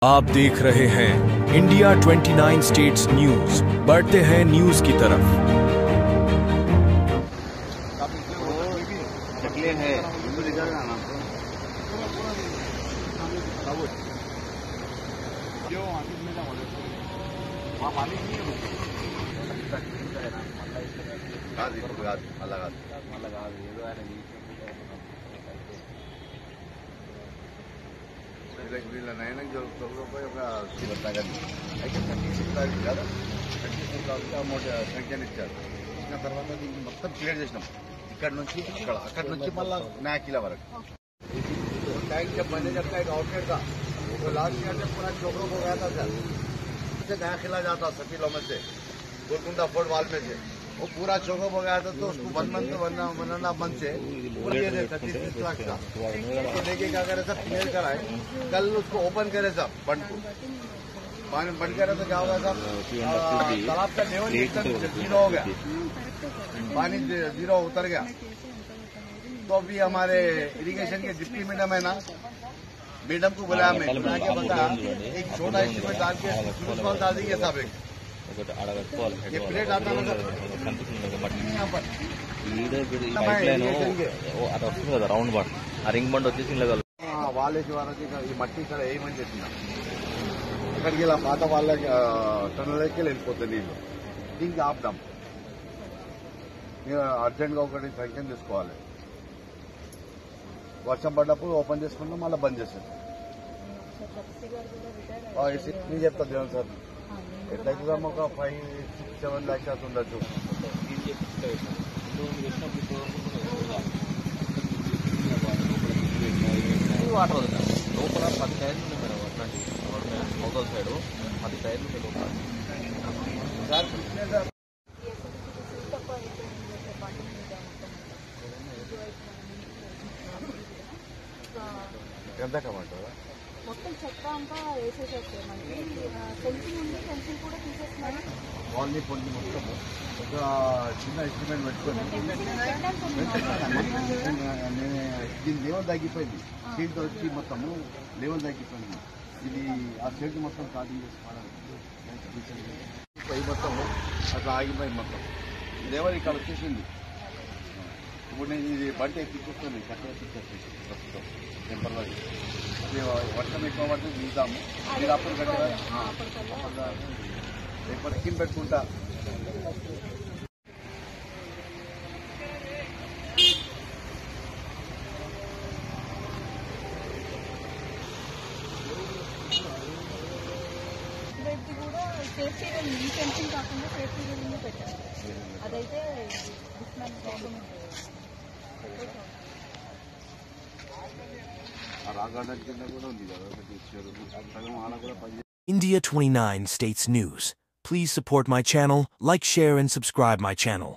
आप देख रहे हैं इंडिया 29 स्टेट्स न्यूज। बढ़ते हैं न्यूज की तरफ। వీళ్ళ నయనం జరుగుతుపోయి ఒక అయితే 36 కదా 36 అమౌంట్ శాంక్షన్ ఇచ్చారు. ఇచ్చిన తర్వాత దీన్ని మొత్తం క్లియర్ చేసినాం. ఇక్కడ నుంచి అక్కడ నుంచి మళ్ళా न्याकिला వరకు टैंक जब बने जब का एक आउटलेट था वो लास्ट ईयर से पूरा चौकों को गया था सर, उससे न्याकिला जाता सफीलों में से गोलकुंडा फोर्ट वाल में से वो पूरा चौकों हो गया था। तो उसको 1 मंथ 1.5 मंथ से पूरा 36 लाख का तो लेके क्या करे सब क्लियर कराए। कल उसको ओपन करे सब बंद को पानी बंद करे तो क्या होगा सब तालाब का लेवल एकदम 0 हो गया, पानी 0 उतर गया। तो अभी हमारे इरिगेशन के डिप्टी मैडम है ना, मैडम को बुलाया, मैं बुला के बताया एक छोटा इंस्ट्रूमेंट डाल के प्रिंसिपल डाल दीजिए साहब। ये प्लेट आता ना सर यहाँ पर రౌండ్ బండ్ ఆ రింగ్ బండ్ వచ్చేసి వాళ్ళ ద్వారా ఈ మట్టి ఇక్కడ ఏమని చెప్పిన ఇక్కడికి ఇలా పాత వాళ్ళ టన్నులకి వెళ్ళిపోతుంది నీళ్లు. దీనికి ఆపుదాం, అర్జెంట్గా ఒకటి శాంక్షన్ తీసుకోవాలి. వర్షం పడ్డప్పుడు ఓపెన్ చేసుకుంటాం, మళ్ళీ బంద్ చేస్తాం. నేను చెప్తా దేవన్ సార్ ఎట్లయితే ఒక 5-6-7 lakhs ఉండొచ్చు. వాటర్ లోపల 10 టైర్లు ఉన్నాయి మేడం. అట్లాంటి మొదల సైడ్ 10 టైర్లు లోపల సార్ ఎంత టమాటో మొత్తం చెత్త అంతా వేసేసేస్తే మనకి ఫెన్సింగ్ ఉంది, ఫెన్సింగ్ కూడా తీసేస్తున్నారు. కాలనీ పొంది మొత్తము ఒక చిన్న ఎస్టిమేట్ పెట్టుకొని నేను దీని లెవెల్ తగ్గిపోయింది. సీట్ వచ్చి మొత్తము లెవెల్ తగ్గిపోయింది. ఇది ఆ సీట్ మొత్తం స్టార్టింగ్ చేసుకోవాలి. మొత్తము అట్లా ఆగిపోయింది. మొత్తం లెవెల్ ఇక్కడ వచ్చేసింది. ఇప్పుడు నేను ఇది బండి ఎక్కించుకొని కట్ట ఎక్కించేసి ప్రస్తుతం టెంపరీ వర్షం ఎక్కువ పడితే తీద్దాము. మీరు అప్పుడు కట్టారా రేపు స్కీమ్ పెట్టుకుంటా. కూడా సేఫ్టీ ఈ ఫెన్సింగ్ కాకుండా సేఫ్టీ రూల్ పెట్టారు. అదైతే problem India 29 States News. Please support my channel, like, share and subscribe my channel.